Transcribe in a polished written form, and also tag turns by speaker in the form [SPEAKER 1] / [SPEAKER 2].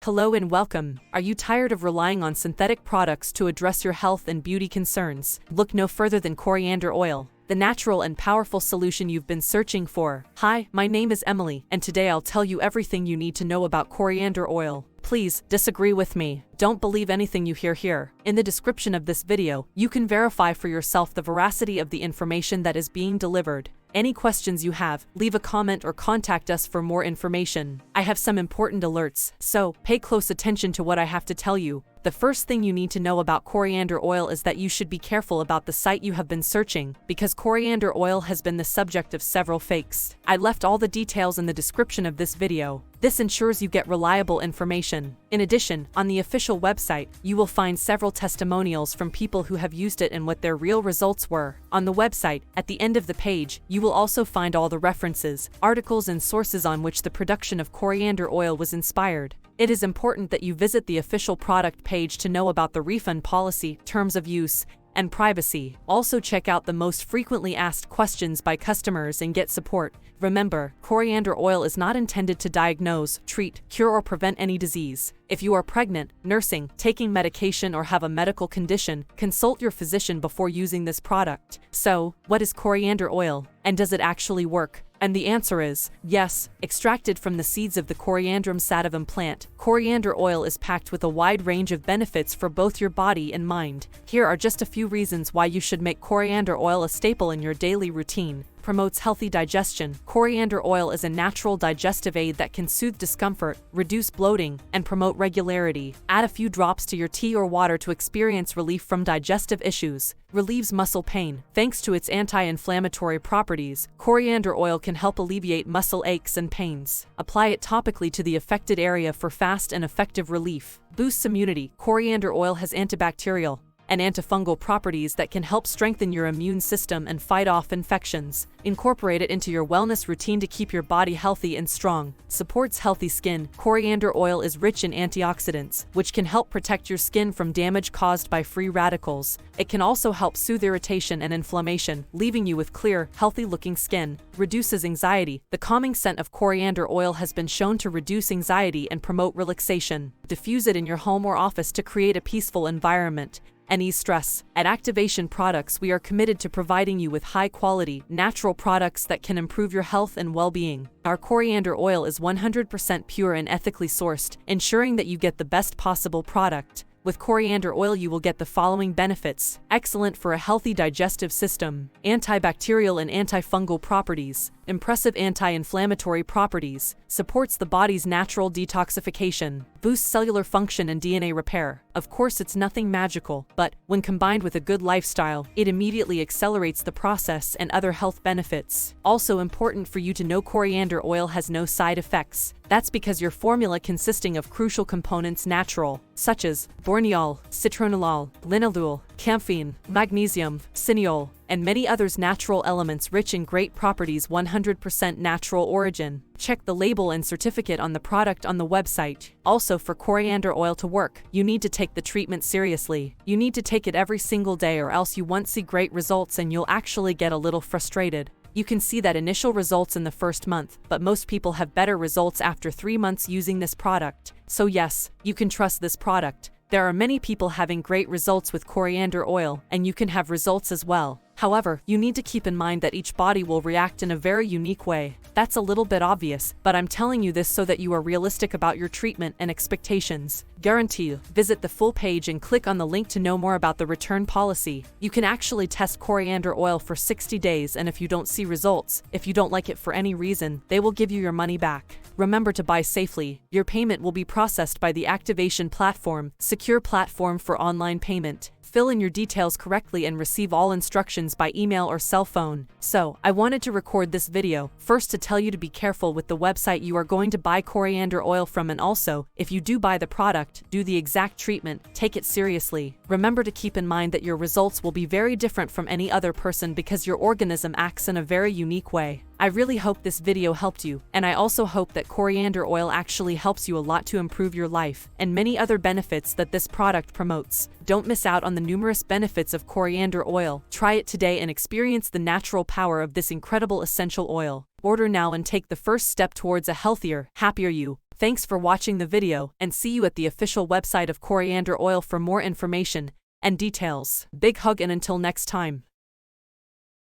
[SPEAKER 1] Hello and welcome. Are you tired of relying on synthetic products to address your health and beauty concerns? Look no further than coriander oil, the natural and powerful solution you've been searching for. Hi, my name is Emily, and today I'll tell you everything you need to know about coriander oil. Please, disagree with me. Don't believe anything you hear here. In the description of this video, you can verify for yourself the veracity of the information that is being delivered. Any questions you have, leave a comment or contact us for more information. I have some important alerts, so pay close attention to what I have to tell you. The first thing you need to know about coriander oil is that you should be careful about the site you have been searching, because coriander oil has been the subject of several fakes. I left all the details in the description of this video. This ensures you get reliable information. In addition, on the official website, you will find several testimonials from people who have used it and what their real results were. On the website, at the end of the page, you will also find all the references, articles and sources on which the production of coriander oil was inspired. It is important that you visit the official product page to know about the refund policy, terms of use, and privacy. Also check out the most frequently asked questions by customers and get support. Remember, coriander oil is not intended to diagnose, treat, cure or prevent any disease. If you are pregnant, nursing, taking medication or have a medical condition, consult your physician before using this product. So, what is coriander oil? And does it actually work? And the answer is yes. Extracted from the seeds of the Coriandrum sativum plant, coriander oil is packed with a wide range of benefits for both your body and mind. Here are just a few reasons why you should make coriander oil a staple in your daily routine. Promotes healthy digestion. Coriander oil is a natural digestive aid that can soothe discomfort, reduce bloating, and promote regularity. Add a few drops to your tea or water to experience relief from digestive issues. Relieves muscle pain. Thanks to its anti-inflammatory properties, coriander oil can help alleviate muscle aches and pains. Apply it topically to the affected area for fast and effective relief. Boosts immunity. Coriander oil has antibacterial and antifungal properties that can help strengthen your immune system and fight off infections. Incorporate it into your wellness routine to keep your body healthy and strong. Supports healthy skin. Coriander oil is rich in antioxidants, which can help protect your skin from damage caused by free radicals. It can also help soothe irritation and inflammation, leaving you with clear, healthy-looking skin. Reduces anxiety. The calming scent of coriander oil has been shown to reduce anxiety and promote relaxation. Diffuse it in your home or office to create a peaceful environment and ease stress. At Activation Products, we are committed to providing you with high-quality, natural products that can improve your health and well-being. Our coriander oil is 100% pure and ethically sourced, ensuring that you get the best possible product. With coriander oil you will get the following benefits. Excellent for a healthy digestive system. Antibacterial and antifungal properties. Impressive anti-inflammatory properties. Supports the body's natural detoxification. Boosts cellular function and DNA repair. Of course, it's nothing magical, but when combined with a good lifestyle, it immediately accelerates the process and other health benefits. Also important for you to know, coriander oil has no side effects. That's because your formula consisting of crucial components natural, such as borneol, citronellol, linalool, camphene, magnesium, cineol, and many others, natural elements rich in great properties, 100% natural origin. Check the label and certificate on the product on the website. Also, for coriander oil to work, you need to take the treatment seriously. You need to take it every single day, or else you won't see great results and you'll actually get a little frustrated. You can see that initial results in the first month, but most people have better results after 3 months using this product. So yes, you can trust this product. There are many people having great results with coriander oil, and you can have results as well. However, you need to keep in mind that each body will react in a very unique way. That's a little bit obvious, but I'm telling you this so that you are realistic about your treatment and expectations. Guarantee. Visit the full page and click on the link to know more about the return policy. You can actually test coriander oil for 60 days, and if you don't see results, if you don't like it for any reason, they will give you your money back. Remember to buy safely. Your payment will be processed by the Activation platform, secure platform for online payment. Fill in your details correctly and receive all instructions by email or cell phone. So, I wanted to record this video, first to tell you to be careful with the website you are going to buy coriander oil from, and also, if you do buy the product, do the exact treatment, take it seriously. Remember to keep in mind that your results will be very different from any other person because your organism acts in a very unique way. I really hope this video helped you, and I also hope that coriander oil actually helps you a lot to improve your life, and many other benefits that this product promotes. Don't miss out on the numerous benefits of coriander oil. Try it today and experience the natural power of this incredible essential oil. Order now and take the first step towards a healthier, happier you. Thanks for watching the video, and see you at the official website of Coriander Oil for more information and details. Big hug and until next time.